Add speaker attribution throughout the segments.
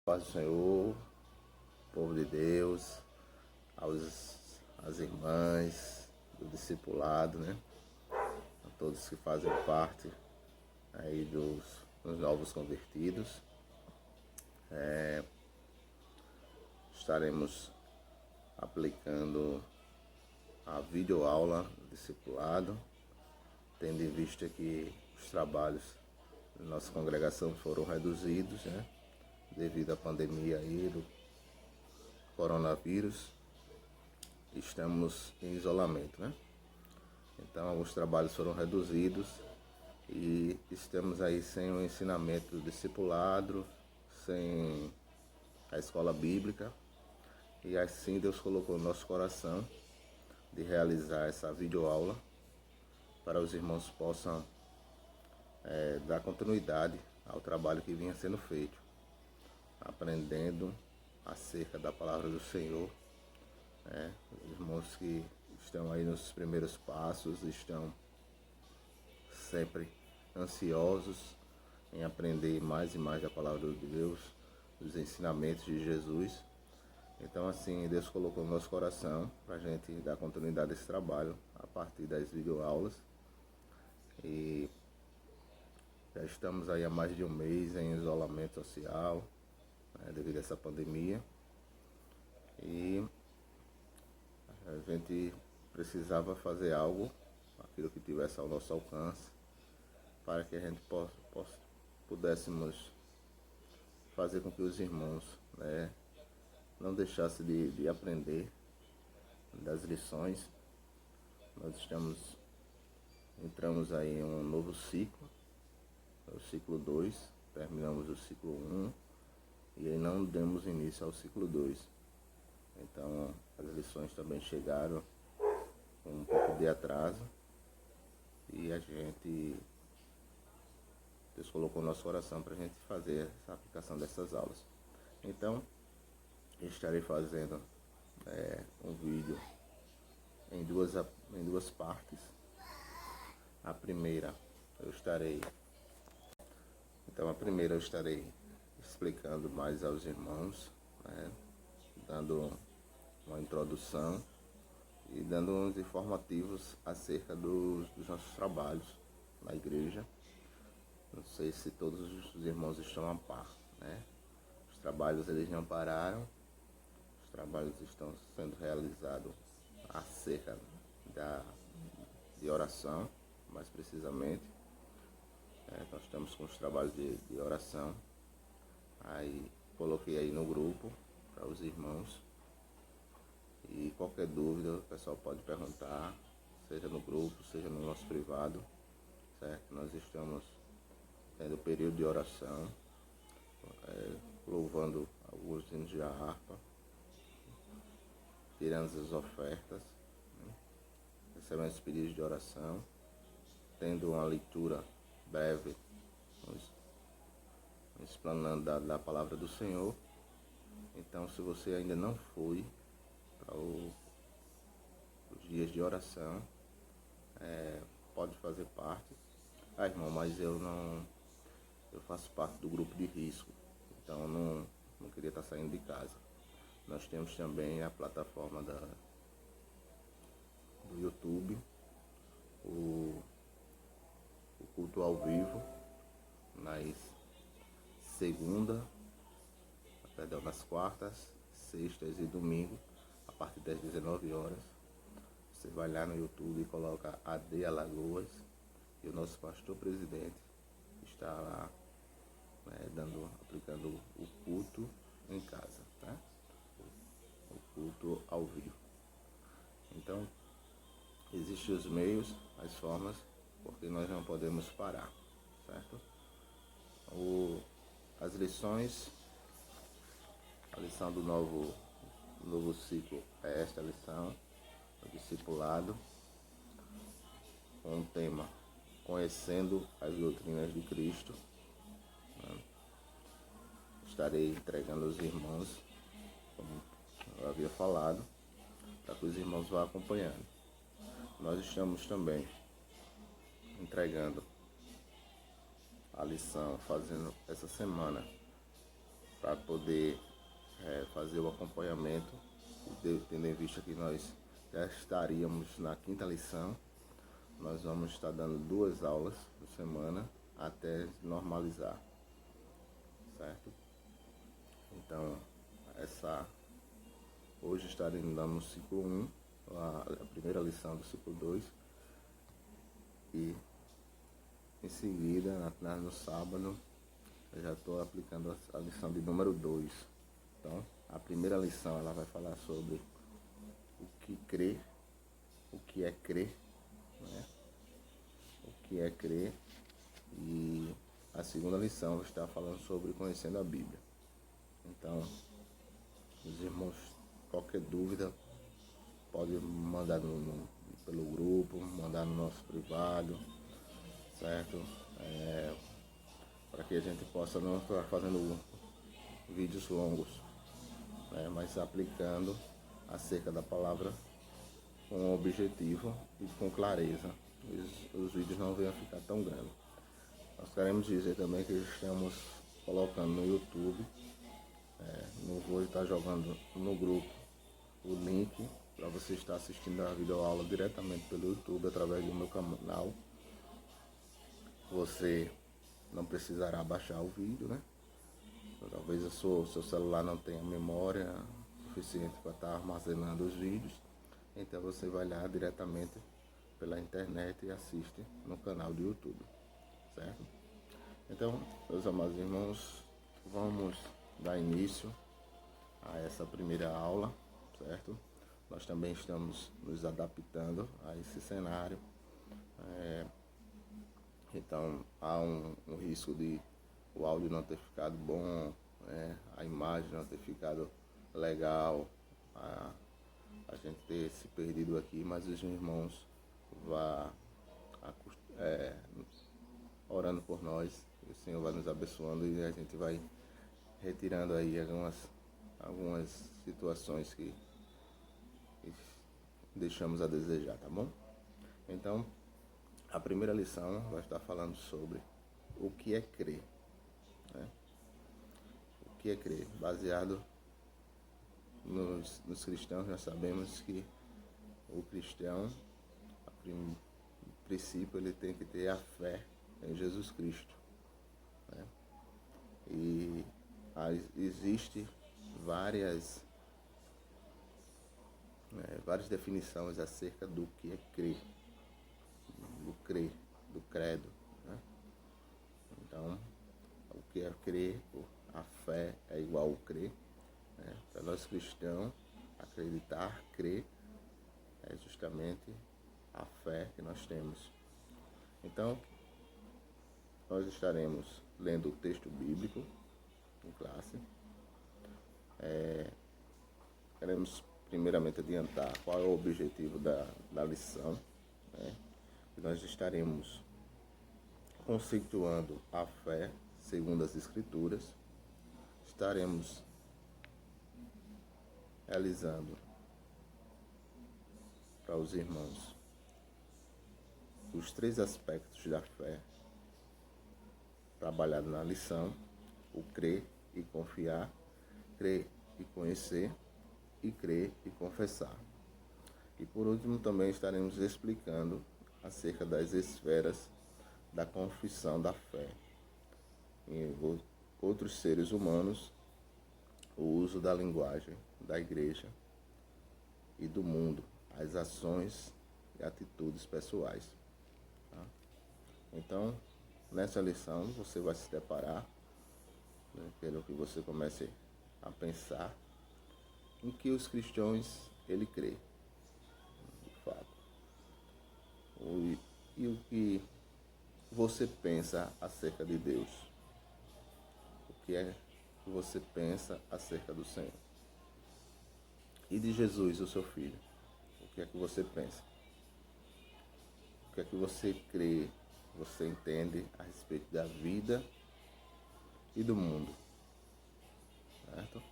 Speaker 1: Paz do Senhor, povo de Deus, às irmãs do discipulado, né? A todos que fazem parte aí dos novos convertidos. Estaremos aplicando a videoaula do discipulado, tendo em vista que os trabalhos da nossa congregação foram reduzidos, né? Devido à pandemia aí do coronavírus, estamos em isolamento, né? Então alguns trabalhos foram reduzidos e estamos aí sem o ensinamento do discipulado, sem a escola bíblica, e assim Deus colocou no nosso coração de realizar essa videoaula para os irmãos possam dar continuidade ao trabalho que vinha sendo feito, aprendendo acerca da palavra do Senhor. Os irmãos que estão aí nos primeiros passos estão sempre ansiosos em aprender mais e mais da palavra de Deus, dos ensinamentos de Jesus. Então assim, Deus colocou no nosso coração para a gente dar continuidade a esse trabalho a partir das videoaulas. E já estamos aí há mais de um mês em isolamento social, devido a essa pandemia, e a gente precisava fazer algo, aquilo que tivesse ao nosso alcance, para que a gente pudéssemos fazer com que os irmãos, não deixassem de aprender das lições. Nós entramos aí em um novo ciclo, o ciclo 2, terminamos o ciclo 1, e aí não demos início ao ciclo 2. Então as lições também chegaram com um pouco de atraso, e Deus colocou no nosso coração para a gente fazer essa aplicação dessas aulas. Então eu estarei fazendo um vídeo em duas partes. A primeira eu estarei explicando mais aos irmãos, dando uma introdução e dando uns informativos acerca dos nossos trabalhos na igreja. Não sei se todos os irmãos estão a par, né? Os trabalhos eles não pararam, os trabalhos estão sendo realizados acerca de oração, mais precisamente. Nós estamos com os trabalhos de oração. Aí coloquei aí no grupo para os irmãos, e qualquer dúvida o pessoal pode perguntar, seja no grupo, seja no nosso privado, certo? Nós estamos tendo período de oração, louvando alguns hinos de harpa, tirando as ofertas, recebendo os pedidos de oração, tendo uma leitura breve, explanando da palavra do Senhor. Então, se você ainda não foi para os dias de oração, pode fazer parte. Irmão, mas eu faço parte do grupo de risco, então eu não queria estar saindo de casa. Nós temos também a plataforma do YouTube, o culto ao vivo, nas quartas, sextas e domingo, a partir das 19 horas. Você vai lá no YouTube e coloca AD Alagoas, e o nosso pastor presidente está lá, aplicando o culto em casa, tá? O culto ao vivo. Então, existem os meios, as formas, porque nós não podemos parar, certo? As lições, a lição do novo ciclo é esta lição, o discipulado, com o tema Conhecendo as Doutrinas de Cristo. Estarei entregando aos irmãos, como eu havia falado, para que os irmãos vão acompanhando. Nós estamos também entregando a lição, fazendo essa semana, para poder fazer o acompanhamento, tendo em vista que nós já estaríamos na 5ª lição. Nós vamos estar dando 2 aulas por semana até normalizar, certo? Então, hoje estaremos dando o ciclo 1, a primeira lição do ciclo 2, e em seguida, no sábado, eu já estou aplicando a lição de número 2. Então, a primeira lição ela vai falar sobre o que crer, o que é crer, né? O que é crer, e a segunda lição vai estar falando sobre conhecendo a Bíblia. Então, os irmãos, qualquer dúvida, pode mandar pelo grupo, mandar no nosso privado, certo? Para que a gente possa não estar fazendo vídeos longos, né? Mas aplicando acerca da palavra com objetivo e com clareza. Os vídeos não venham ficar tão grandes. Nós queremos dizer também que estamos colocando no YouTube, não vou estar jogando no grupo o link para você estar assistindo a videoaula diretamente pelo YouTube através do meu canal. Você não precisará baixar o vídeo, né? Talvez o seu celular não tenha memória suficiente para estar armazenando os vídeos. Então você vai lá diretamente pela internet e assiste no canal do YouTube, certo? Então, meus amados irmãos, vamos dar início a essa primeira aula, certo? Nós também estamos nos adaptando a esse cenário. Então, há um risco de o áudio não ter ficado bom, a imagem não ter ficado legal, a gente ter se perdido aqui, mas os irmãos vão orando por nós, o Senhor vai nos abençoando e a gente vai retirando aí algumas situações que deixamos a desejar, tá bom? Então, a primeira lição vai estar falando sobre o que é crer, né? O que é crer? Baseado nos cristãos, nós sabemos que o cristão, em princípio, ele tem que ter a fé em Jesus Cristo, né? E existe várias definições acerca do que é crer, do credo, né? Então, o que é crer, a fé é igual ao crer, né? Para nós cristãos, acreditar, crer, é justamente a fé que nós temos. Então, nós estaremos lendo o texto bíblico em classe. Queremos primeiramente adiantar qual é o objetivo da lição, né? Nós estaremos conceituando a fé segundo as Escrituras, estaremos realizando para os irmãos os 3 aspectos da fé trabalhado na lição: o crer e confiar, crer e conhecer, e crer e confessar. E por último também estaremos explicando acerca das esferas da confissão da fé em outros seres humanos, o uso da linguagem da igreja e do mundo, as ações e atitudes pessoais, tá? Então, nessa lição você vai se deparar, né, quero que você comece a pensar em que os cristãos ele crê, de fato, e o que você pensa acerca de Deus, o que é que você pensa acerca do Senhor e de Jesus, o seu Filho. O que é que você pensa? O que é que você crê, você entende a respeito da vida e do mundo, certo?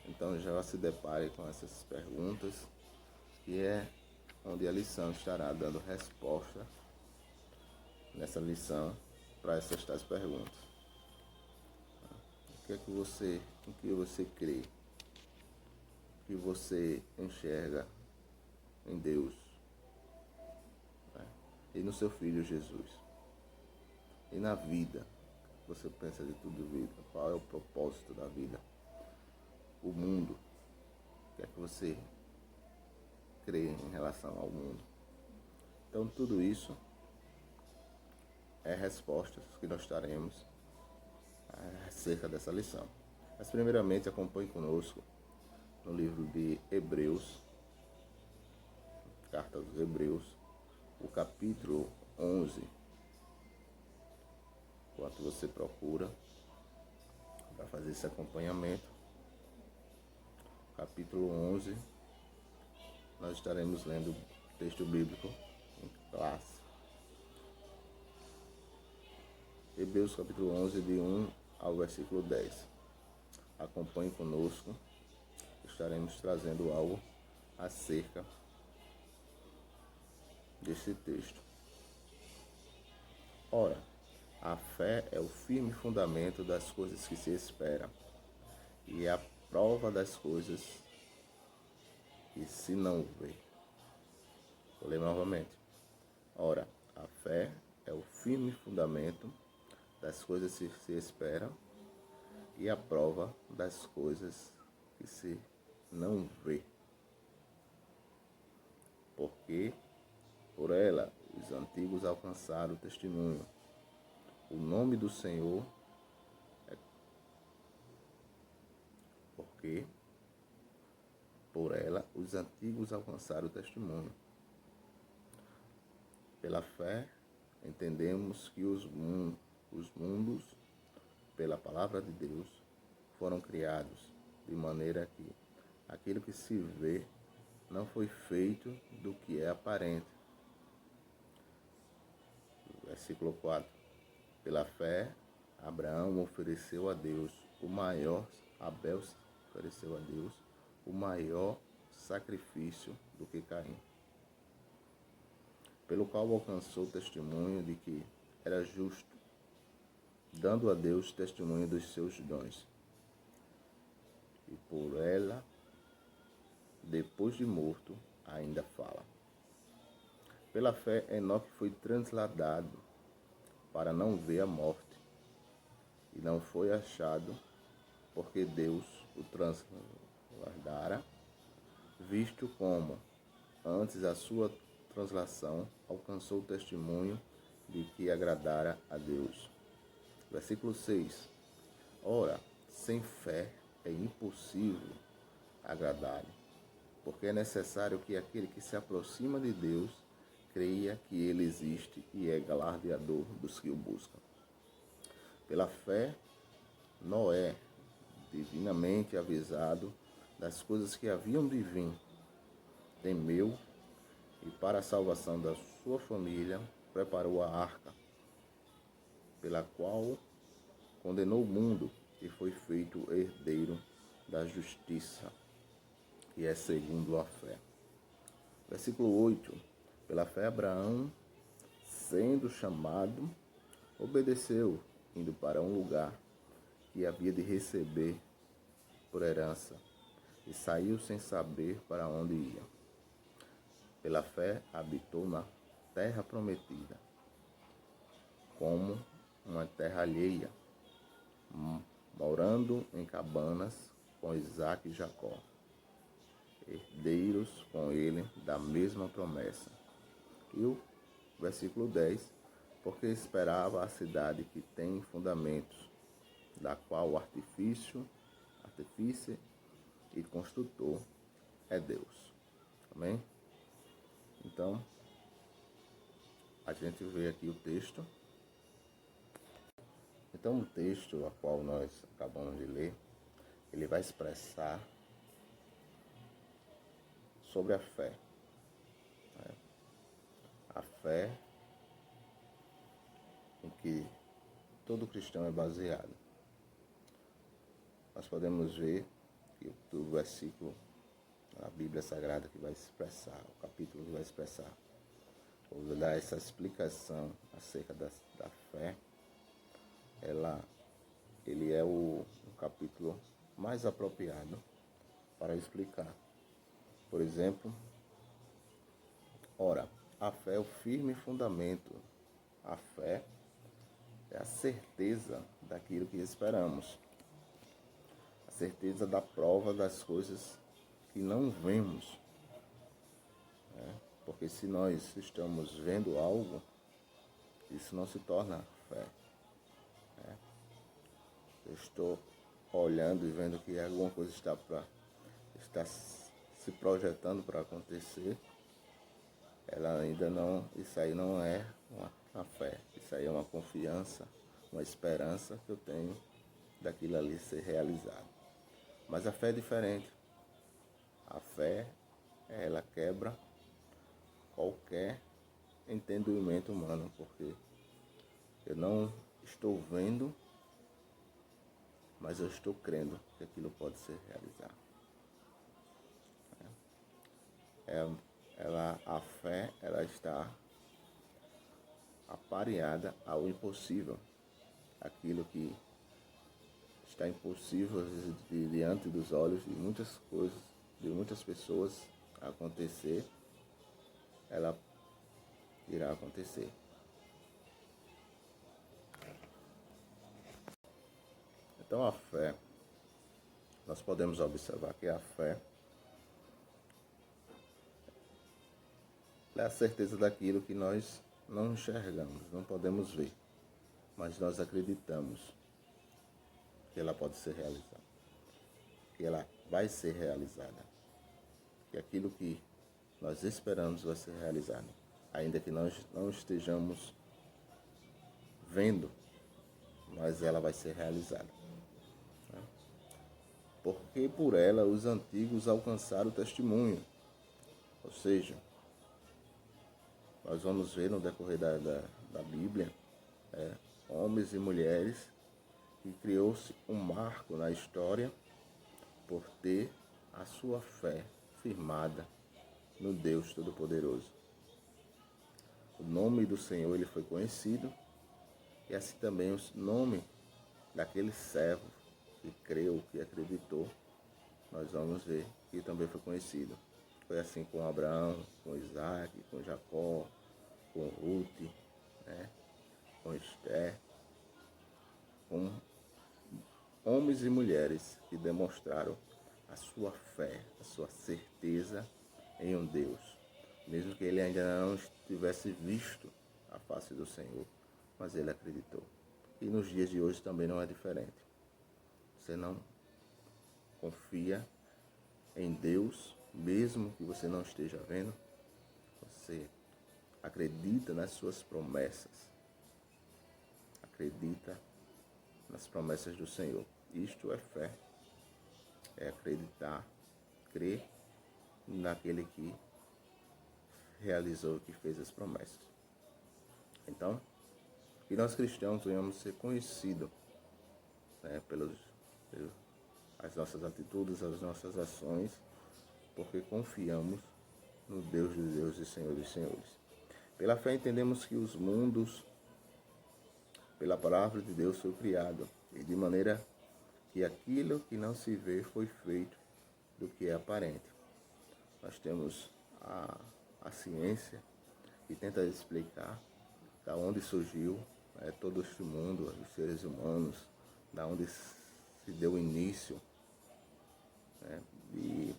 Speaker 1: Então já se depare com essas perguntas, que é onde a lição estará dando resposta nessa lição para essas tais perguntas. em que você crê, que você enxerga em Deus, né? E no seu Filho Jesus. E na vida, você pensa de tudo vida, qual é o propósito da vida? O mundo, o que é que você crê em relação ao mundo? Então tudo isso é respostas que nós daremos acerca dessa lição. Mas primeiramente acompanhe conosco no livro de Hebreus, Carta dos Hebreus, o capítulo 11. Enquanto você procura para fazer esse acompanhamento, capítulo 11, nós estaremos lendo o texto bíblico em classe. Hebreus capítulo 11, de 1 ao versículo 10. Acompanhe conosco, estaremos trazendo algo acerca desse texto. Ora, a fé é o firme fundamento das coisas que se esperam e é a prova das coisas que se não vê. Vou ler novamente. Ora, a fé é o firme fundamento das coisas que se esperam e a prova das coisas que se não vê. Porque por ela os antigos alcançaram o testemunho. O nome do Senhor é porque por ela os antigos alcançaram o testemunho. Pela fé entendemos que os mundos, pela palavra de Deus, foram criados, de maneira que aquilo que se vê não foi feito do que é aparente. Versículo 4. Pela fé, Abraão ofereceu a Deus o maior, Abel ofereceu a Deus o maior sacrifício do que Caim, pelo qual alcançou o testemunho de que era justo, dando a Deus testemunho dos seus dons. E por ela, depois de morto, ainda fala. Pela fé, Enoque foi transladado para não ver a morte, e não foi achado, porque Deus o transladara, visto como, antes a sua translação, alcançou o testemunho de que agradara a Deus. Versículo 6. Ora, sem fé é impossível agradar-lhe, porque é necessário que aquele que se aproxima de Deus creia que ele existe e é galardeador dos que o buscam. Pela fé, Noé, divinamente avisado das coisas que haviam de vir, temeu e para a salvação da sua família preparou a arca, pela qual condenou o mundo e foi feito herdeiro da justiça, que é segundo a fé. Versículo 8. Pela fé, Abraão, sendo chamado, obedeceu, indo para um lugar que havia de receber por herança, e saiu sem saber para onde ia. Pela fé, habitou na terra prometida, como uma terra alheia, morando em cabanas com Isaque e Jacó, herdeiros com ele da mesma promessa. E o versículo 10, porque esperava a cidade que tem fundamentos, da qual o artífice e construtor é Deus. Amém? Então, a gente vê aqui o texto. Então, o texto a qual nós acabamos de ler, ele vai expressar sobre a fé. A fé em que todo cristão é baseado. Nós podemos ver que o versículo da Bíblia Sagrada que vai expressar, o capítulo que vai expressar, ou dar essa explicação acerca da fé, ele é um capítulo mais apropriado para explicar. Por exemplo, ora, a fé é o firme fundamento. A fé é a certeza daquilo que esperamos. A certeza da prova das coisas que não vemos. Porque se nós estamos vendo algo, isso não se torna fé. Eu estou olhando e vendo que alguma coisa está se projetando para acontecer, ela ainda não, isso aí não é uma fé, isso aí é uma confiança, uma esperança que eu tenho daquilo ali ser realizado. Mas a fé é diferente. A fé, ela quebra qualquer entendimento humano, porque eu não estou vendo, mas eu estou crendo que aquilo pode ser realizado. A fé, ela está apareada ao impossível. Aquilo que está impossível diante dos olhos de muitas coisas, de muitas pessoas acontecer, ela irá acontecer. Então a fé, nós podemos observar que a fé é a certeza daquilo que nós não enxergamos, não podemos ver, mas nós acreditamos que ela pode ser realizada, que ela vai ser realizada, que aquilo que nós esperamos vai ser realizado, ainda que nós não estejamos vendo, mas ela vai ser realizada. Porque por ela os antigos alcançaram o testemunho. Ou seja, nós vamos ver no decorrer da Bíblia, homens e mulheres, que criou-se um marco na história por ter a sua fé firmada no Deus Todo-Poderoso. O nome do Senhor ele foi conhecido, e assim também o nome daquele servo que creu, que acreditou, nós vamos ver que também foi conhecido. Foi assim com Abraão, com Isaac, com Jacó, com Ruth, com Esther, com homens e mulheres que demonstraram a sua fé, a sua certeza em um Deus, mesmo que ele ainda não tivesse visto a face do Senhor, mas ele acreditou. E nos dias de hoje também não é diferente. Você não confia em Deus, mesmo que você não esteja vendo, você acredita nas suas promessas, acredita nas promessas do Senhor. Isto é fé, é acreditar, crer naquele que realizou, que fez as promessas. Então, que nós cristãos venhamos ser conhecidos pelas nossas atitudes, as nossas ações, porque confiamos no Deus de Deus e Senhor dos Senhores. Pela fé entendemos que os mundos, pela palavra de Deus, foi criado, e de maneira que aquilo que não se vê foi feito do que é aparente. Nós temos a ciência que tenta explicar da onde surgiu todo este mundo, os seres humanos, da onde se deu início, e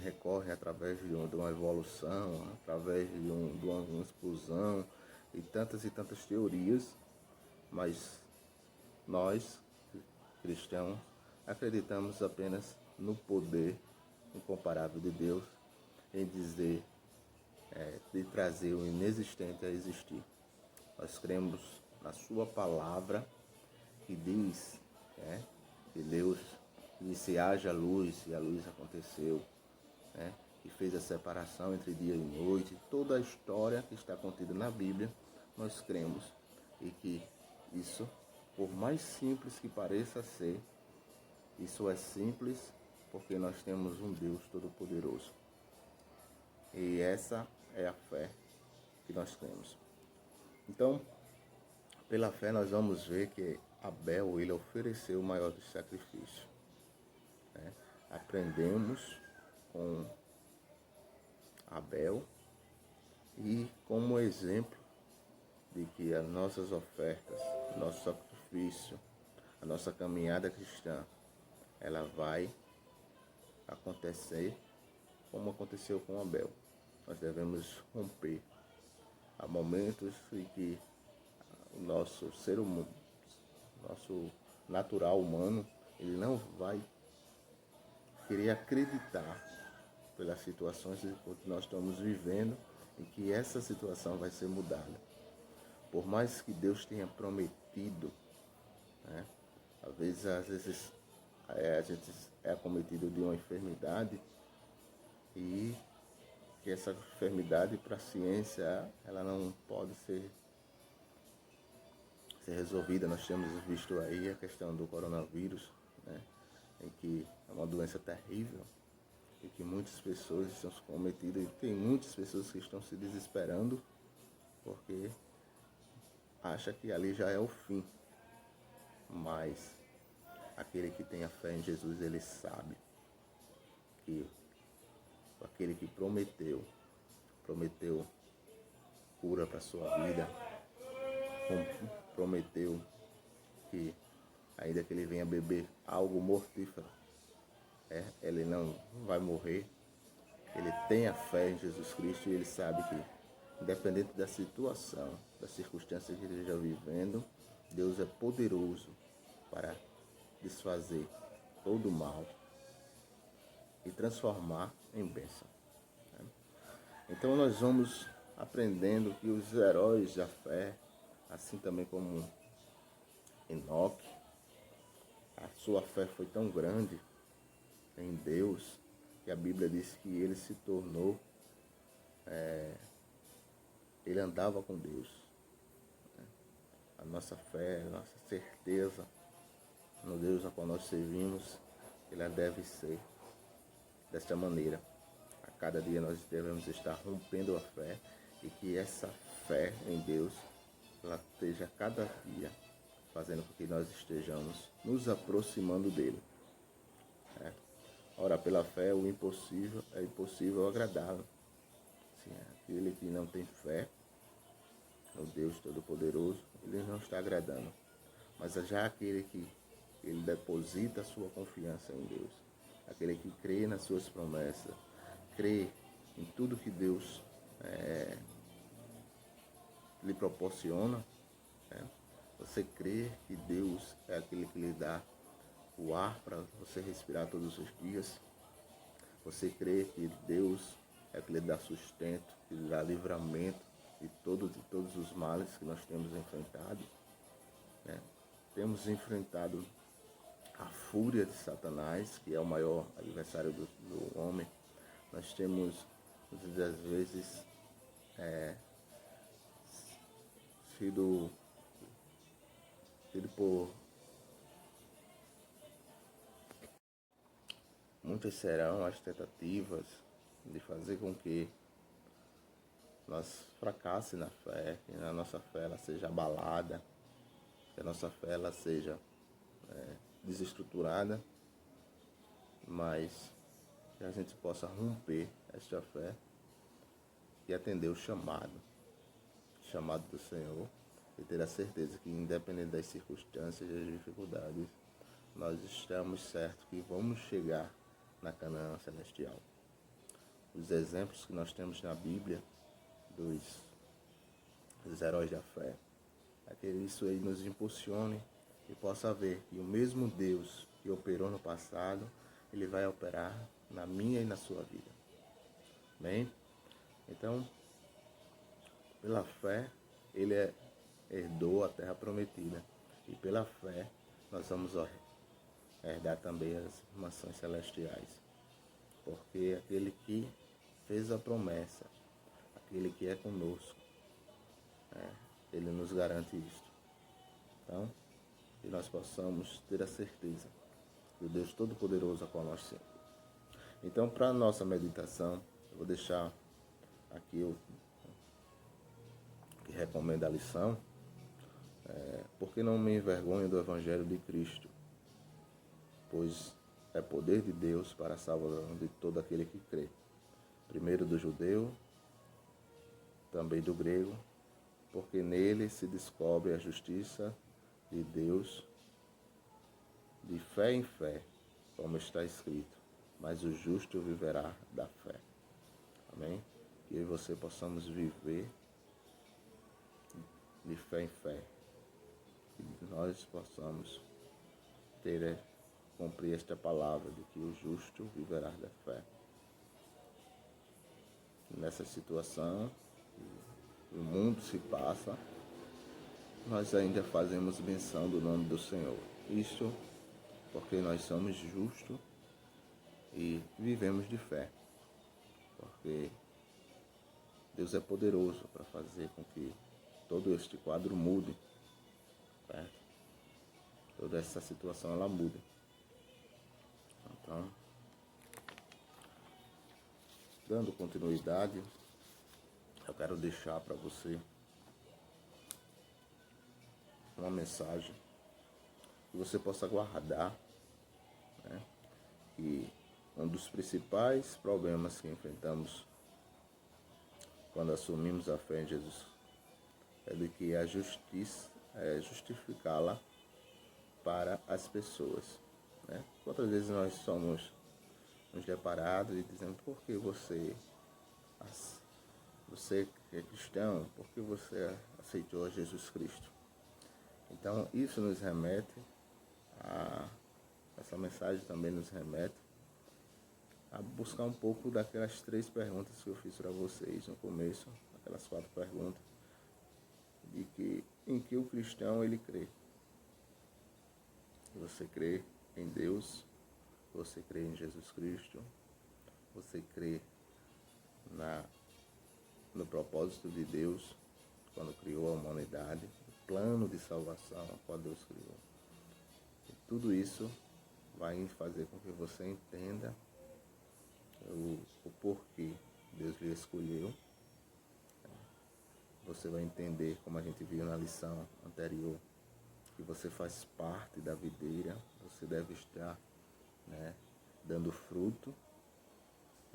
Speaker 1: recorrem através de uma evolução, através de uma explosão e tantas teorias, mas nós, cristãos, acreditamos apenas no poder incomparável de Deus em dizer, de trazer o inexistente a existir. Nós cremos na sua palavra que diz que Deus disse haja luz e a luz aconteceu, e fez a separação entre dia e noite. Toda a história que está contida na Bíblia, nós cremos, e que isso, por mais simples que pareça ser, isso é simples porque nós temos um Deus Todo-Poderoso. E essa é a fé que nós temos. Então, pela fé nós vamos ver que Abel, ele ofereceu o maior dos sacrifícios. Né? Aprendemos com Abel e como exemplo de que as nossas ofertas, nosso sacrifício, a nossa caminhada cristã, ela vai acontecer como aconteceu com Abel. Nós devemos romper. Há momentos em que o nosso ser humano, nosso natural humano, ele não vai querer acreditar pelas situações que nós estamos vivendo e que essa situação vai ser mudada. Por mais que Deus tenha prometido, né, às vezes a gente é acometido de uma enfermidade e que essa enfermidade, para a ciência, ela não pode ser resolvida. Nós temos visto aí a questão do coronavírus, né, em que é uma doença terrível e que muitas pessoas estão cometidas, e tem muitas pessoas que estão se desesperando porque acha que ali já é o fim. Mas aquele que tem a fé em Jesus, ele sabe que aquele que prometeu cura para a sua vida, prometeu que ainda que ele venha beber algo mortífero, ele não vai morrer. Ele tem a fé em Jesus Cristo e ele sabe que, independente da situação, da circunstância que ele esteja vivendo, Deus é poderoso para desfazer todo o mal e transformar em bênção. Então nós vamos aprendendo que os heróis da fé, assim também como Enoque, a sua fé foi tão grande em Deus que a Bíblia diz que ele se tornou, ele andava com Deus. A nossa fé, a nossa certeza no Deus a qual nós servimos, ela deve ser desta maneira. A cada dia nós devemos estar rompendo a fé e que essa fé em Deus, ela esteja cada dia fazendo com que nós estejamos nos aproximando dele. Ora, pela fé, o impossível é impossível agradável. Sim, aquele que não tem fé no Deus Todo-Poderoso, ele não está agradando. Mas já aquele que ele deposita a sua confiança em Deus, aquele que crê nas suas promessas, crê em tudo que Deus lhe proporciona, você crê que Deus é aquele que lhe dá o ar para você respirar todos os dias, você crê que Deus é aquele que lhe dá sustento, que lhe dá livramento de todos os males que nós temos enfrentado, né? Temos enfrentado a fúria de Satanás, que é o maior adversário do homem. Nós temos, muitas vezes, sido por... Muitas serão as tentativas de fazer com que nós fracasse na fé, que a nossa fé ela seja abalada, que a nossa fé ela seja desestruturada, mas que a gente possa romper esta fé e atender o chamado do Senhor e ter a certeza que, independente das circunstâncias e das dificuldades, nós estamos certos que vamos chegar na Canaã celestial. Os exemplos que nós temos na Bíblia dos heróis da fé, é que isso aí nos impulsione e possa ver que o mesmo Deus que operou no passado, ele vai operar na minha e na sua vida. Bem? Então, pela fé, ele herdou a terra prometida. E pela fé, nós vamos herdar também as mansões celestiais. Porque aquele que fez a promessa, aquele que é conosco, ele nos garante isto. Então, que nós possamos ter a certeza do Deus Todo-Poderoso a qual nós servimos. Então, para a nossa meditação, eu vou deixar aqui o que recomenda a lição, Porque não me envergonho do Evangelho de Cristo, pois é poder de Deus para a salvação de todo aquele que crê, primeiro do judeu, também do grego, porque nele se descobre a justiça de Deus de fé em fé, como está escrito, mas o justo viverá da fé. Amém? Que eu e você possamos viver de fé em fé, que nós possamos cumprir esta palavra de que o justo viverá da fé. Nessa situação, o mundo se passa, nós ainda fazemos menção do nome do Senhor. Isto porque nós somos justos e vivemos de fé. Porque Deus é poderoso para fazer com que todo este quadro mude, certo? Toda essa situação ela muda. Então, dando continuidade, eu quero deixar para você uma mensagem que você possa guardar, né? E um dos principais problemas que enfrentamos quando assumimos a fé em Jesus é de que a justiça é justificá-la para as pessoas, né? Quantas vezes nós somos nos deparados e dizemos: por que você é cristão, por que você aceitou Jesus Cristo? Então isso nos remete essa mensagem também nos remete a buscar um pouco daquelas 3 perguntas que eu fiz para vocês no começo, aquelas 4 perguntas, em que o cristão ele crê. Você crê em Deus, você crê em Jesus Cristo, você crê no propósito de Deus quando criou a humanidade, o plano de salvação qual Deus criou. E tudo isso vai fazer com que você entenda o porquê Deus lhe escolheu. Você vai entender, como a gente viu na lição anterior, que você faz parte da videira, você deve estar, né, dando fruto,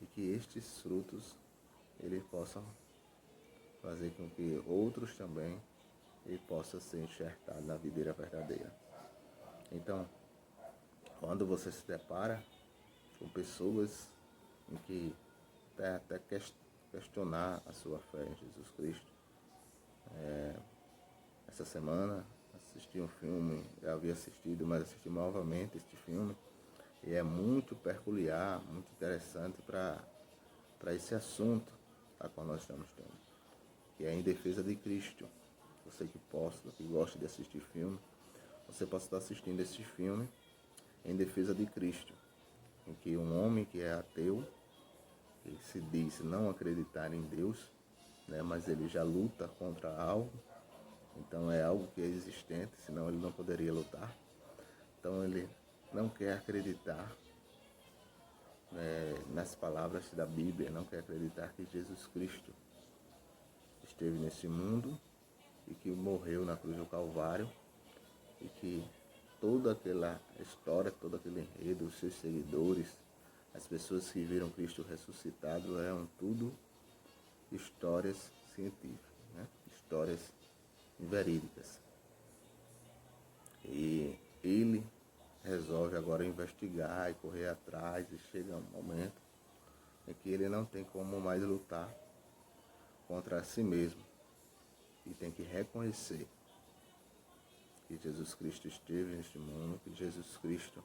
Speaker 1: e que estes frutos ele possam fazer com que outros também ele possa ser enxertado na videira verdadeira. Então, quando você se depara com pessoas em que até questionar a sua fé em Jesus Cristo, essa semana assisti um filme, já havia assistido, mas assisti novamente este filme, e é muito peculiar, muito interessante para esse assunto a qual nós estamos tendo, que é Em Defesa de Cristo. Você que gosta de assistir filme, você pode estar assistindo esse filme Em Defesa de Cristo, em que um homem que é ateu, ele se diz não acreditar em Deus, né, mas ele já luta contra algo. Então é algo que é existente, senão ele não poderia lutar. Então ele não quer acreditar, né, nas palavras da Bíblia, não quer acreditar que Jesus Cristo esteve nesse mundo e que morreu na cruz do Calvário, e que toda aquela história, todo aquele enredo, os seus seguidores, as pessoas que viram Cristo ressuscitado, eram tudo histórias científicas, né? Histórias verídicas. E ele resolve agora investigar e correr atrás, e chega um momento em que ele não tem como mais lutar contra si mesmo, e tem que reconhecer que Jesus Cristo esteve neste mundo, que Jesus Cristo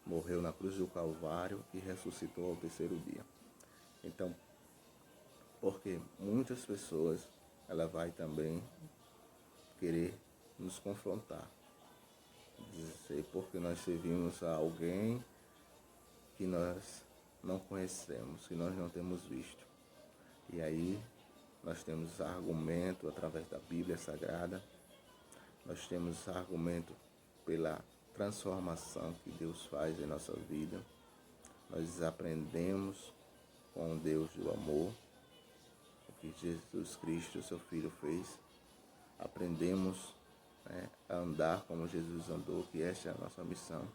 Speaker 1: morreu na cruz do Calvário e ressuscitou ao 3º dia. Então, porque muitas pessoas, ela vai também querer nos confrontar, dizer porque nós servimos a alguém que nós não conhecemos, que nós não temos visto. E aí nós temos argumento através da Bíblia Sagrada, nós temos argumento pela transformação que Deus faz em nossa vida. Nós aprendemos com Deus do amor, o que Jesus Cristo, seu Filho, fez, aprendemos, né, a andar como Jesus andou, que esta é a nossa missão,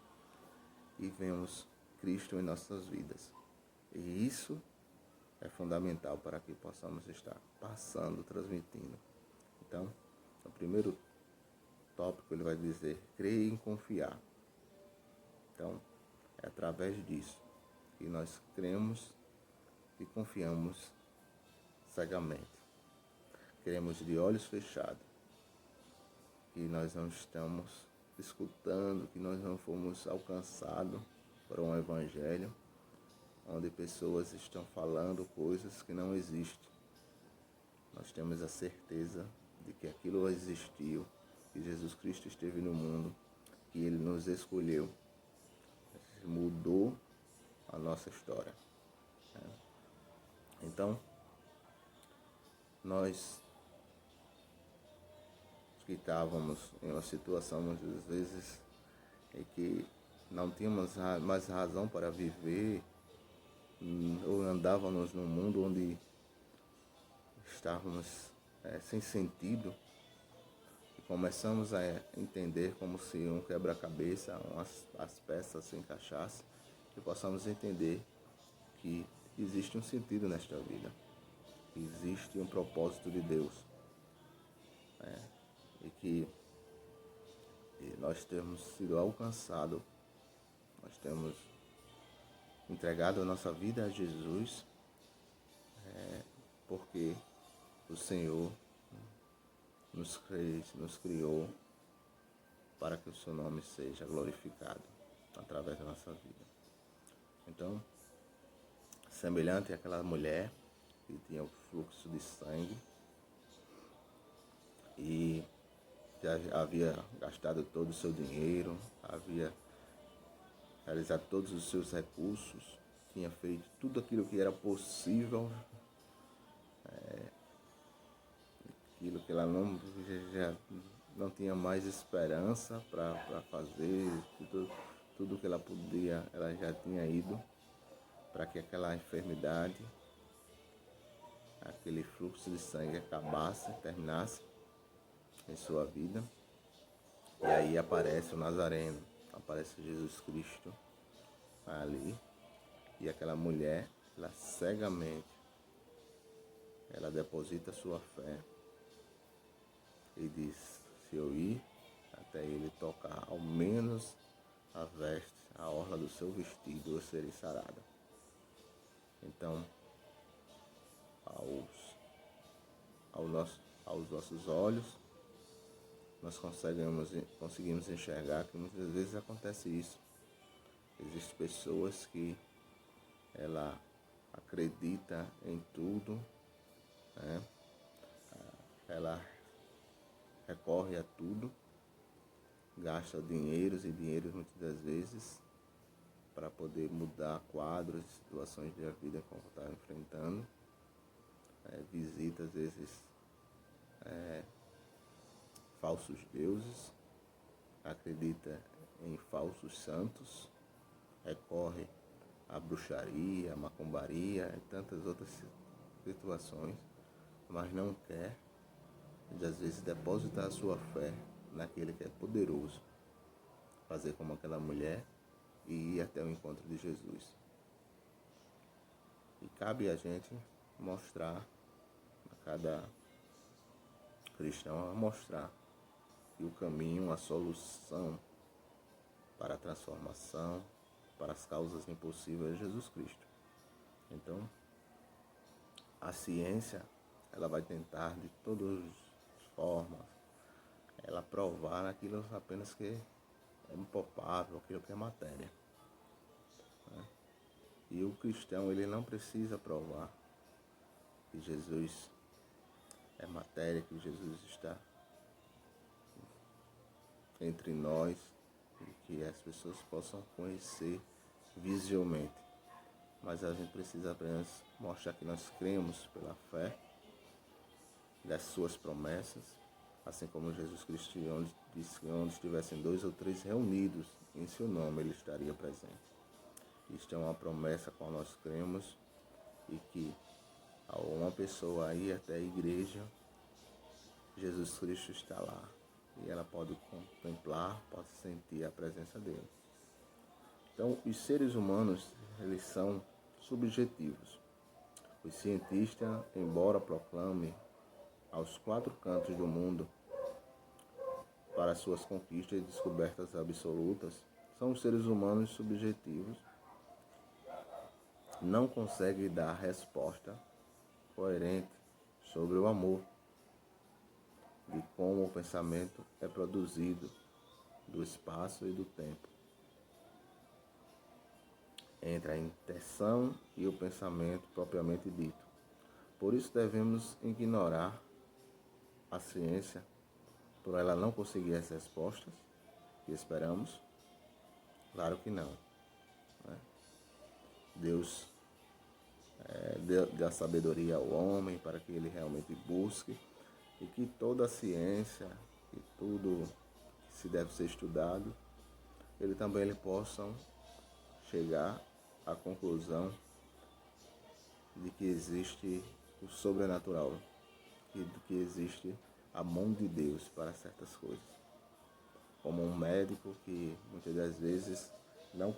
Speaker 1: e vemos Cristo em nossas vidas. E isso é fundamental para que possamos estar passando, transmitindo. Então, o primeiro tópico ele vai dizer, crer e confiar. Então, é através disso que nós cremos e confiamos cegamente. Cremos de olhos fechados, que nós não estamos escutando, que nós não fomos alcançados por um evangelho onde pessoas estão falando coisas que não existem. Nós temos a certeza de que aquilo existiu, que Jesus Cristo esteve no mundo, que Ele nos escolheu, mudou a nossa história. Então, nós que estávamos em uma situação muitas vezes em que não tínhamos mais razão para viver, ou andávamos num mundo onde estávamos sem sentido, e começamos a entender como se um quebra-cabeça, as peças se encaixassem, e possamos entender que existe um sentido nesta vida, que existe um propósito de Deus, e que nós temos sido alcançados, nós temos entregado a nossa vida a Jesus, porque o Senhor nos criou para que o seu nome seja glorificado através da nossa vida. Então, semelhante àquela mulher que tinha o fluxo de sangue e já havia gastado todo o seu dinheiro, havia realizado todos os seus recursos, tinha feito tudo aquilo que era possível, aquilo que ela já não tinha mais esperança para fazer, tudo que ela podia, ela já tinha ido para que aquela enfermidade, aquele fluxo de sangue acabasse, terminasse em sua vida. E aí aparece o Nazareno, aparece Jesus Cristo ali, e aquela mulher, ela cegamente, ela deposita sua fé e diz, se eu ir até ele tocar ao menos a veste, a orla do seu vestido, eu serei sarada. Então, aos nossos olhos, nós conseguimos enxergar que muitas vezes acontece isso. Existem pessoas que ela acredita em tudo, né? Ela recorre a tudo, gasta dinheiros e dinheiros muitas das vezes para poder mudar quadros e situações da vida como está enfrentando. Visita às vezes falsos deuses, acredita em falsos santos, recorre à bruxaria, à macumbaria e tantas outras situações, mas não quer, às vezes, depositar a sua fé naquele que é poderoso, fazer como aquela mulher e ir até o encontro de Jesus. E cabe a gente mostrar, a cada cristão, a mostrar que o caminho, a solução para a transformação, para as causas impossíveis é Jesus Cristo. Então, a ciência, ela vai tentar de todas as formas, ela provar aquilo apenas que é impalpável, aquilo que é matéria. E o cristão, ele não precisa provar que Jesus é matéria, que Jesus está entre nós e que as pessoas possam conhecer visualmente. Mas a gente precisa apenas mostrar que nós cremos pela fé das suas promessas, assim como Jesus Cristo disse que onde estivessem 2 ou 3 reunidos em seu nome, ele estaria presente. Isto é uma promessa com a qual nós cremos, e que uma pessoa ir até a igreja Jesus Cristo está lá. E ela pode contemplar, pode sentir a presença dele. Então, os seres humanos, eles são subjetivos. Os cientistas, embora proclamem aos quatro cantos do mundo para suas conquistas e descobertas absolutas, são os seres humanos subjetivos. Não conseguem dar resposta coerente sobre o amor, de como o pensamento é produzido do espaço e do tempo, entre a intenção e o pensamento propriamente dito. Por isso devemos ignorar a ciência, por ela não conseguir as respostas que esperamos? Claro que não, né? Deus dá sabedoria ao homem para que ele realmente busque, e que toda a ciência e tudo que se deve ser estudado, ele possam chegar à conclusão de que existe o sobrenatural, que existe a mão de Deus para certas coisas. Como um médico que muitas das vezes não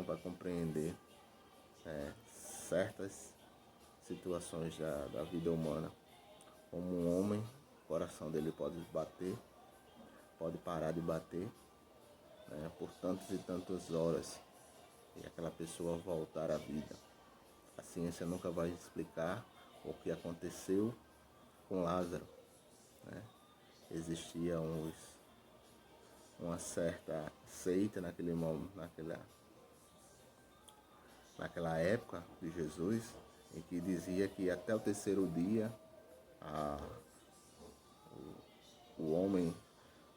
Speaker 1: vai compreender certas situações da vida humana. Como um homem, o coração dele pode bater, pode parar de bater, né, por tantas e tantas horas, e aquela pessoa voltar à vida. A ciência nunca vai explicar o que aconteceu com Lázaro, né? Existia uma certa seita naquela época de Jesus, em que dizia que até o terceiro dia o homem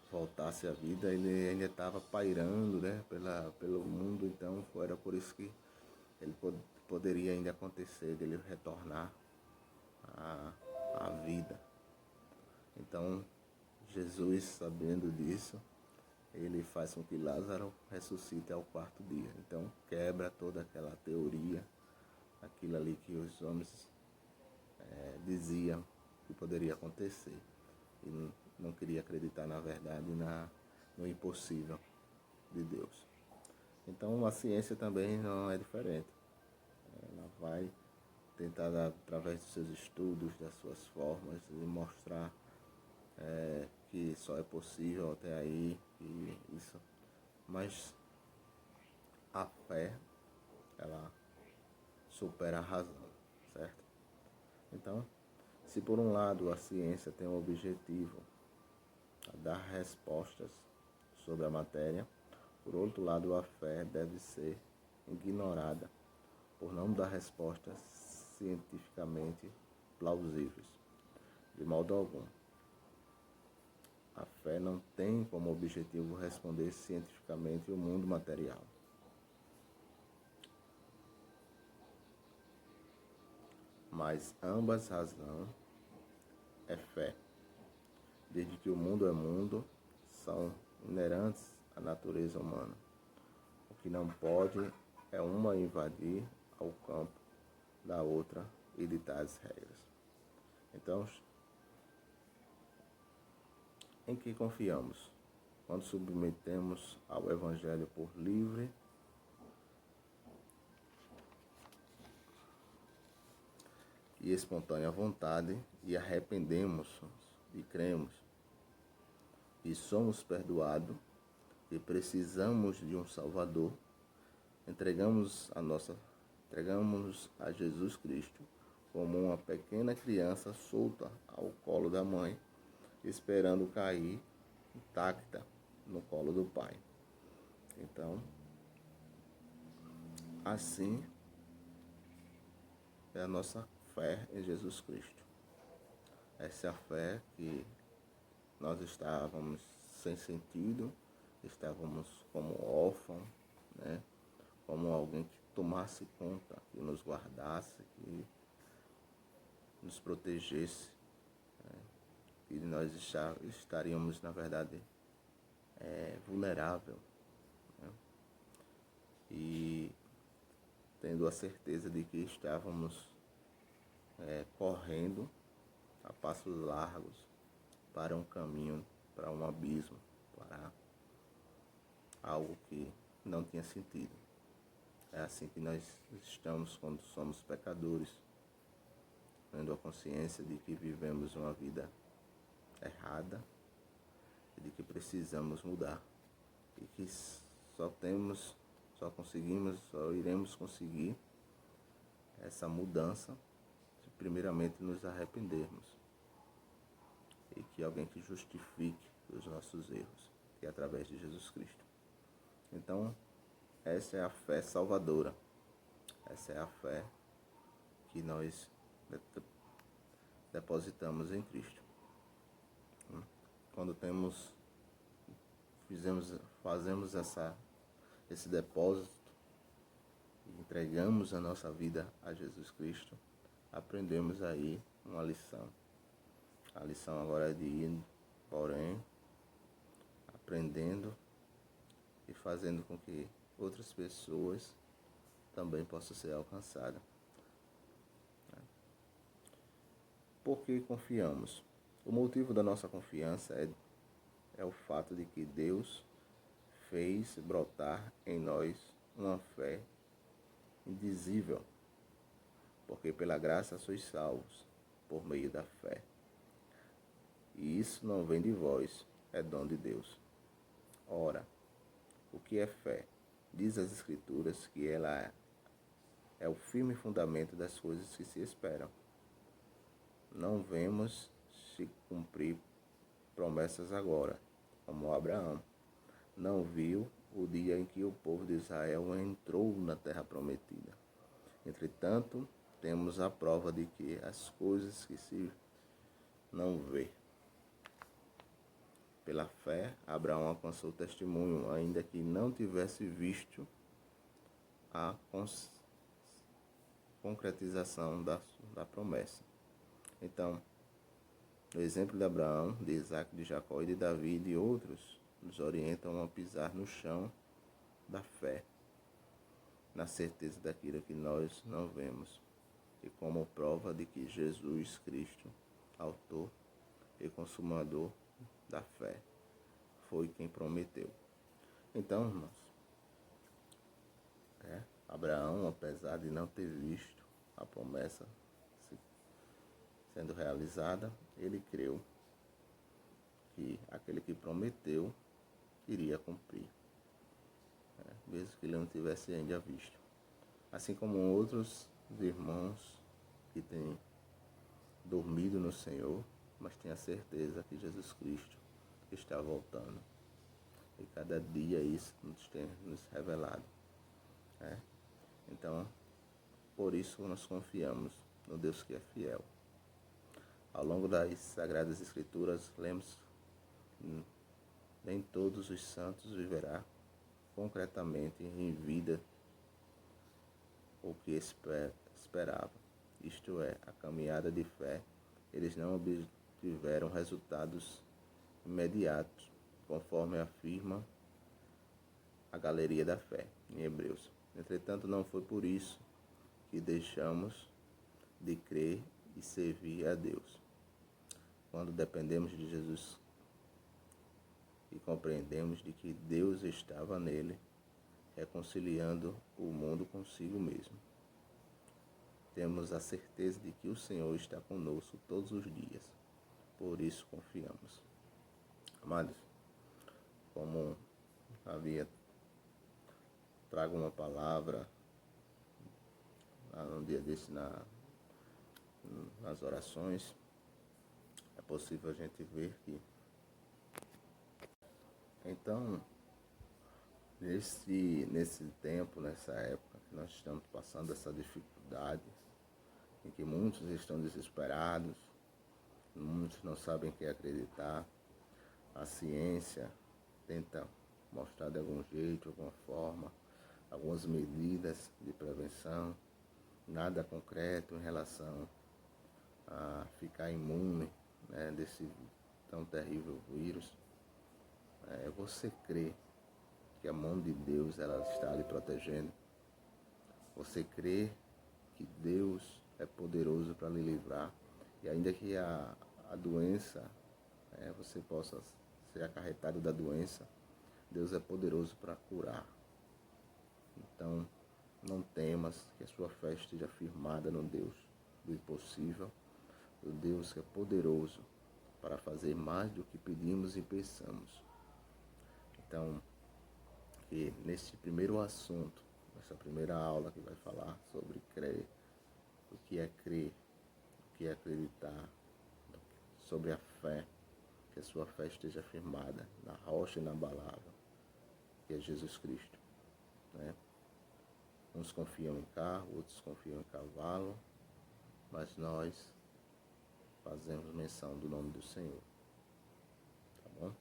Speaker 1: voltasse à vida. Ele ainda estava pairando, né, pelo mundo. Então era por isso que ele poderia ainda acontecer dele retornar à vida. Então Jesus, sabendo disso, ele faz com que Lázaro ressuscite ao quarto dia. Então quebra toda aquela teoria, aquilo ali que os homens diziam que poderia acontecer. E não queria acreditar na verdade, no impossível de Deus. Então a ciência também não é diferente. Ela vai tentar, através dos seus estudos, das suas formas, mostrar que só é possível até aí, e isso. Mas a fé, ela supera a razão, certo? Então, se por um lado a ciência tem o objetivo de dar respostas sobre a matéria, por outro lado a fé deve ser ignorada por não dar respostas cientificamente plausíveis, de modo algum. A fé não tem como objetivo responder cientificamente o mundo material. Mas ambas razão é fé. Desde que o mundo é mundo, são inerentes à natureza humana. O que não pode é uma invadir ao campo da outra e ditar as regras. Então, em que confiamos? Quando submetemos ao Evangelho por livre e espontânea vontade e arrependemos e cremos e somos perdoados e precisamos de um Salvador, entregamos-nos a Jesus Cristo como uma pequena criança solta ao colo da mãe, esperando cair intacta no colo do Pai. Então, assim é a nossa fé em Jesus Cristo. Essa é a fé que nós estávamos sem sentido, estávamos como órfãos, né? Como alguém que tomasse conta, que nos guardasse, que nos protegesse, né? E nós estaríamos, na verdade, vulnerável, né? E tendo a certeza de que estávamos correndo a passos largos para um caminho, para um abismo, para algo que não tinha sentido. É assim que nós estamos quando somos pecadores, tendo a consciência de que vivemos uma vida errada e de que precisamos mudar. E que só iremos conseguir essa mudança se primeiramente nos arrependermos. E que alguém que justifique os nossos erros, que é através de Jesus Cristo. Então, essa é a fé salvadora. Essa é a fé que nós depositamos em Cristo. Quando fazemos esse depósito e entregamos a nossa vida a Jesus Cristo, aprendemos aí uma lição. A lição agora é de ir, porém, aprendendo e fazendo com que outras pessoas também possam ser alcançadas. Por que confiamos? O motivo da nossa confiança é o fato de que Deus fez brotar em nós uma fé indizível, porque pela graça sois salvos, por meio da fé. E isso não vem de vós, é dom de Deus. Ora, o que é fé? Diz as Escrituras que ela é o firme fundamento das coisas que se esperam. Não vemos se cumprir promessas agora, como Abraão não viu o dia em que o povo de Israel entrou na terra prometida. Entretanto, temos a prova de que as coisas que se não vê. Pela fé, Abraão alcançou o testemunho, ainda que não tivesse visto a concretização da promessa. Então, o exemplo de Abraão, de Isaac, de Jacó e de Davi e de outros nos orientam a pisar no chão da fé, na certeza daquilo que nós não vemos, e como prova de que Jesus Cristo, autor e consumador da fé, foi quem prometeu. Então, irmãos, Abraão, apesar de não ter visto a promessa sendo realizada, ele creu que aquele que prometeu iria cumprir, mesmo que ele não tivesse ainda visto. Assim como outros irmãos que têm dormido no Senhor, mas têm a certeza que Jesus Cristo está voltando. E cada dia isso nos tem nos revelado. Então, por isso nós confiamos no Deus que é fiel. Ao longo das Sagradas Escrituras, lemos que nem todos os santos viverá concretamente em vida o que esperava. Isto é, a caminhada de fé. Eles não obtiveram resultados imediatos, conforme afirma a Galeria da Fé, em Hebreus. Entretanto, não foi por isso que deixamos de crer e servir a Deus. Quando dependemos de Jesus e compreendemos de que Deus estava nele, reconciliando o mundo consigo mesmo, temos a certeza de que o Senhor está conosco todos os dias. Por isso confiamos. Amados, como trago uma palavra um dia desse nas orações, é possível a gente ver que então nesse tempo, nessa época que nós estamos passando essa dificuldade, em que muitos estão desesperados, muitos não sabem o que acreditar, a ciência tenta mostrar de algum jeito, de alguma forma, algumas medidas de prevenção, nada concreto em relação a ficar imune, desse tão terrível vírus. Você crê que a mão de Deus ela está lhe protegendo? Você crê que Deus é poderoso para lhe livrar? E ainda que a doença você possa ser acarretado da doença, Deus é poderoso para curar. Então, não temas, que a sua fé esteja firmada no Deus do impossível, o Deus que é poderoso para fazer mais do que pedimos e pensamos. Então, que nesse primeiro assunto, nessa primeira aula que vai falar sobre crer, o que é crer, o que é acreditar, sobre a fé, que a sua fé esteja firmada na rocha inabalável, que é Jesus Cristo. Né? Uns confiam em carro, outros confiam em cavalo, mas nós fazemos menção do nome do Senhor. Tá bom?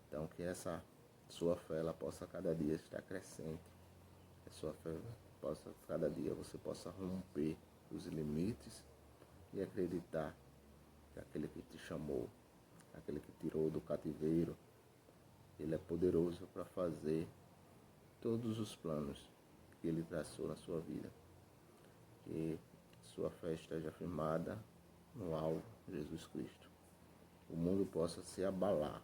Speaker 1: Então, que essa sua fé ela possa cada dia estar crescente. Que a sua fé possa, cada dia você possa romper os limites e acreditar que aquele que te chamou, aquele que tirou do cativeiro, ele é poderoso para fazer todos os planos que ele traçou na sua vida. Que sua fé esteja firmada no alvo, Jesus Cristo. O mundo possa se abalar,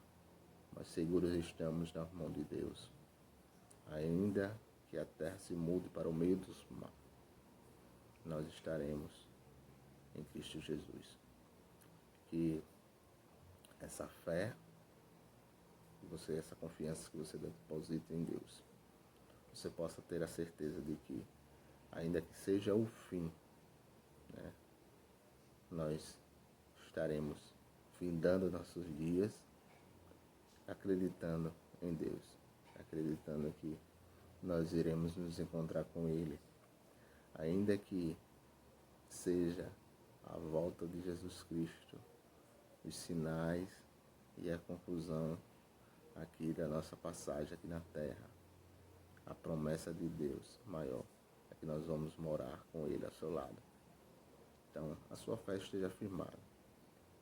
Speaker 1: mas seguros estamos na mão de Deus. Ainda que a terra se mude para o meio dos mares, nós estaremos em Cristo Jesus. Que essa fé, essa confiança que você deposita em Deus, você possa ter a certeza de que, ainda que seja o fim, né, nós estaremos findando nossos dias acreditando em Deus, acreditando que nós iremos nos encontrar com Ele, ainda que seja a volta de Jesus Cristo, os sinais e a conclusão aqui da nossa passagem aqui na terra. A promessa de Deus maior é que nós vamos morar com Ele ao seu lado. Então, a sua fé esteja firmada.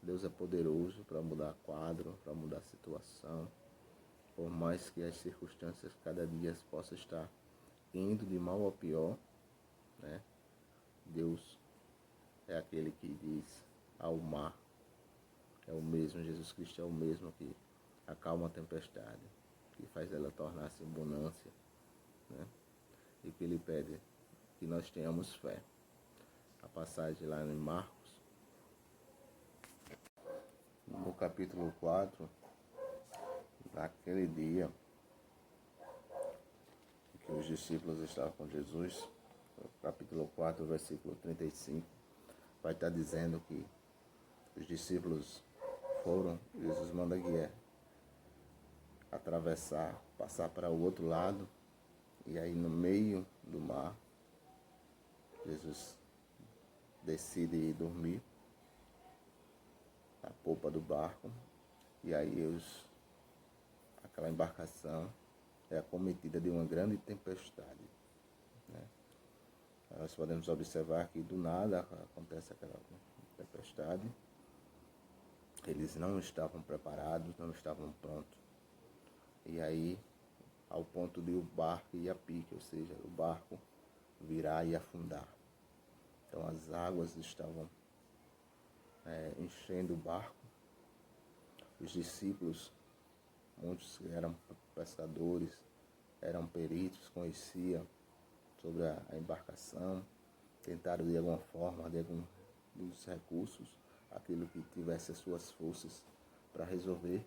Speaker 1: Deus é poderoso para mudar quadro, para mudar situação. Por mais que as circunstâncias cada dia possam estar indo de mal ao pior, né? Deus é aquele que diz ao mar, é o mesmo, Jesus Cristo é o mesmo que acalma a tempestade, que faz ela tornar-se em bonância, né? E que Ele pede que nós tenhamos fé. A passagem lá em Marcos, no capítulo 4, naquele dia que os discípulos estavam com Jesus, capítulo 4, versículo 35, vai estar dizendo que os discípulos foram, Jesus manda guiar, atravessar, passar para o outro lado, e aí no meio do mar, Jesus decide ir dormir na polpa do barco, e aí aquela embarcação é acometida de uma grande tempestade, né? Nós podemos observar que do nada acontece aquela tempestade. Eles não estavam preparados, não estavam prontos. E aí, ao ponto de o barco ir a pique, ou seja, o barco virar e afundar. Então as águas estavam enchendo o barco. Os discípulos, muitos eram pescadores, eram peritos, conheciam sobre a embarcação, tentaram de alguma forma, de algum dos recursos, aquilo que tivesse as suas forças para resolver,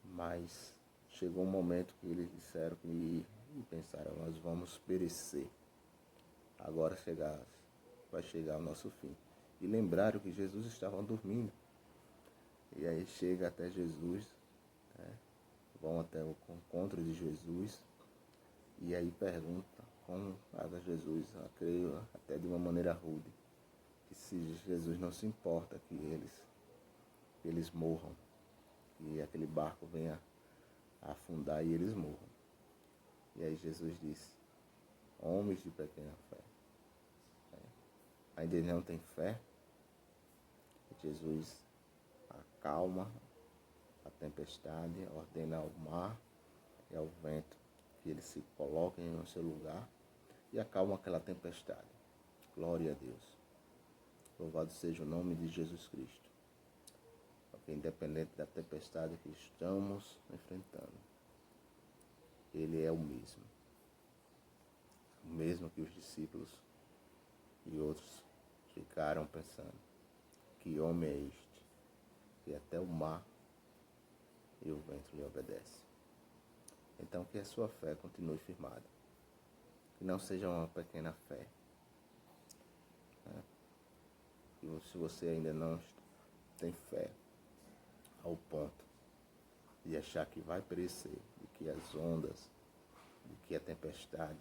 Speaker 1: mas chegou um momento que eles disseram e pensaram, nós vamos perecer, agora vai chegar o nosso fim. E lembraram que Jesus estava dormindo, e aí chega até Jesus, né? Vão até o encontro de Jesus, e aí pergunta como a Jesus, eu creio até de uma maneira rude, que se Jesus não se importa que eles morram, e aquele barco venha a afundar e eles morram. E aí Jesus disse, homens de pequena fé, ainda não tem fé? Jesus acalma a tempestade, ordena ao mar e ao vento que eles se coloquem no seu lugar e acalma aquela tempestade. Glória a Deus. Louvado seja o nome de Jesus Cristo. porque independente da tempestade que estamos enfrentando, Ele é o mesmo que os discípulos e outros ficaram pensando: que homem é este, que até o mar e o vento lhe obedecem. Então que a sua fé continue firmada, que não seja uma pequena fé, né? E se você ainda não tem fé ao ponto de achar que vai perecer, de que as ondas, de que a tempestade,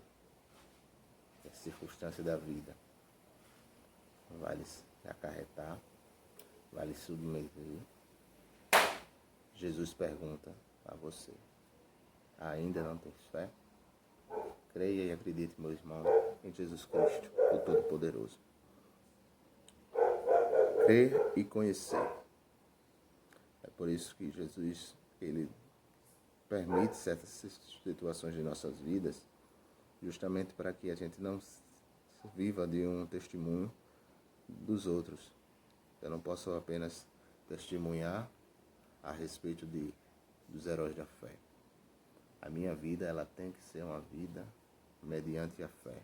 Speaker 1: que a circunstância da vida vai lhe acarretar, vai lhe submeter, Jesus pergunta a você: ainda não tens fé? Creia e acredite, meu irmão, em Jesus Cristo, o Todo-Poderoso. Crer e conhecer. É por isso que Jesus, Ele permite certas situações de nossas vidas, justamente para que a gente não viva de um testemunho dos outros. Eu não posso apenas testemunhar a respeito dos heróis da fé. A minha vida, ela tem que ser uma vida mediante a fé.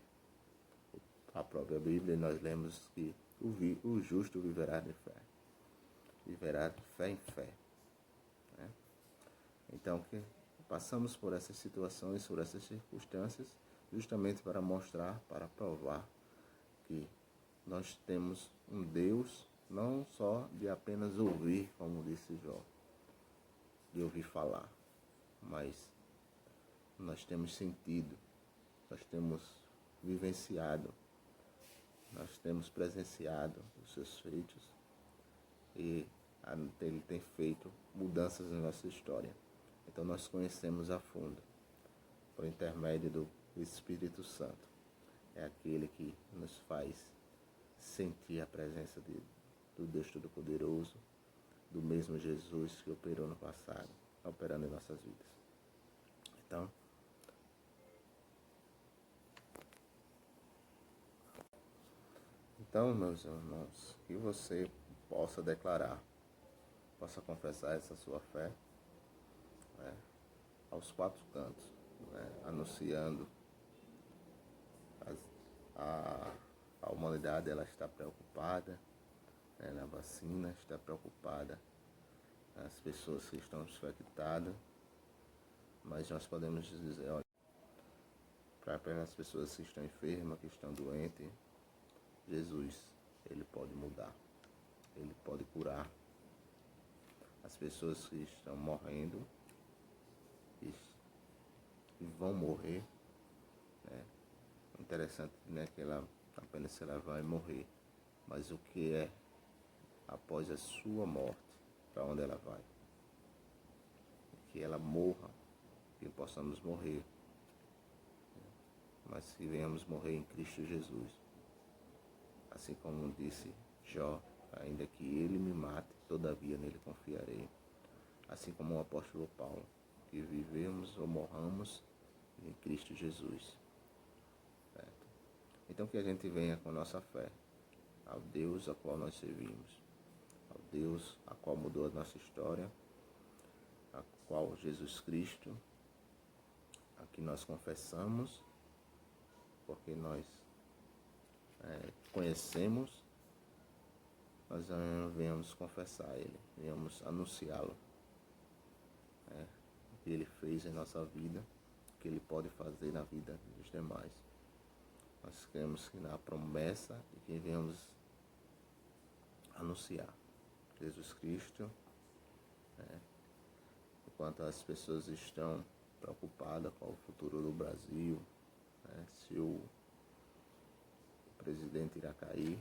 Speaker 1: A própria Bíblia, nós lemos que o justo viverá de fé. Viverá de fé em fé. Né? Então, que passamos por essas situações, por essas circunstâncias, justamente para mostrar, para provar que nós temos um Deus, não só de apenas ouvir, como disse Jó, de ouvir falar, mas nós temos sentido, nós temos vivenciado, nós temos presenciado os seus feitos e Ele tem feito mudanças na nossa história. Então nós conhecemos a fundo, por intermédio do Espírito Santo. É aquele que nos faz sentir a presença do Deus Todo-Poderoso, do mesmo Jesus que operou no passado, operando em nossas vidas. Então, meus irmãos, que você possa declarar, possa confessar essa sua fé, né, aos quatro cantos, né, anunciando a humanidade, ela está preocupada, né, na vacina, está preocupada as pessoas que estão infectadas, mas nós podemos dizer, olha, para as pessoas que estão enfermas, que estão doentes, Jesus, Ele pode mudar, Ele pode curar. As pessoas que estão morrendo e vão morrer, né? Interessante, né, que apenas ela vai morrer, mas o que é após a sua morte, para onde ela vai? Que ela morra, que possamos morrer, mas que venhamos morrer em Cristo Jesus. Assim como disse Jó, ainda que ele me mate, todavia nele confiarei. Assim como o apóstolo Paulo, que vivemos ou morramos em Cristo Jesus. Certo? Então que a gente venha com nossa fé ao Deus a qual nós servimos, ao Deus a qual mudou a nossa história, a qual Jesus Cristo, a que nós confessamos, porque nós conhecemos, nós venhamos confessar Ele, venhamos anunciá-lo, o que Ele fez em nossa vida, o que Ele pode fazer na vida dos demais. Nós queremos que na promessa e que venhamos anunciar Jesus Cristo, enquanto as pessoas estão preocupadas com o futuro do Brasil, se o presidente irá cair,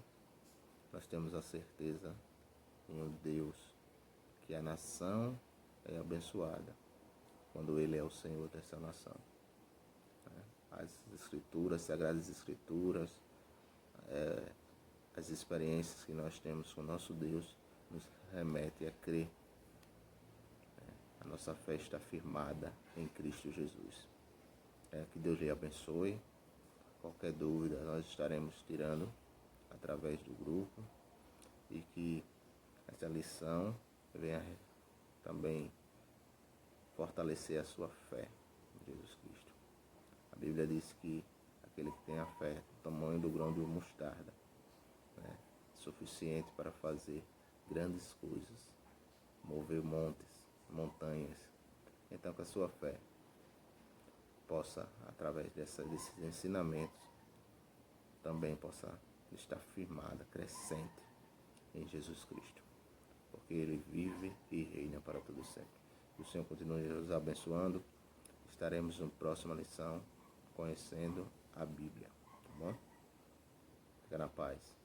Speaker 1: nós temos a certeza em um Deus que a nação é abençoada quando Ele é o Senhor dessa nação. As Escrituras, Sagradas Escrituras, as experiências que nós temos com o nosso Deus nos remete a crer. A nossa fé está firmada em Cristo Jesus. Que Deus lhe abençoe. Qualquer dúvida nós estaremos tirando através do grupo e que essa lição venha também fortalecer a sua fé em Jesus Cristo. A Bíblia diz que aquele que tem a fé do tamanho do grão de mostarda, né, suficiente para fazer grandes coisas, mover montes, montanhas. Então, que a sua fé possa, através desses ensinamentos, também possa estar firmada, crescente em Jesus Cristo, porque Ele vive e reina para todo sempre. Que o Senhor continue nos abençoando. Estaremos na próxima lição conhecendo a Bíblia, tá bom? Fica na paz.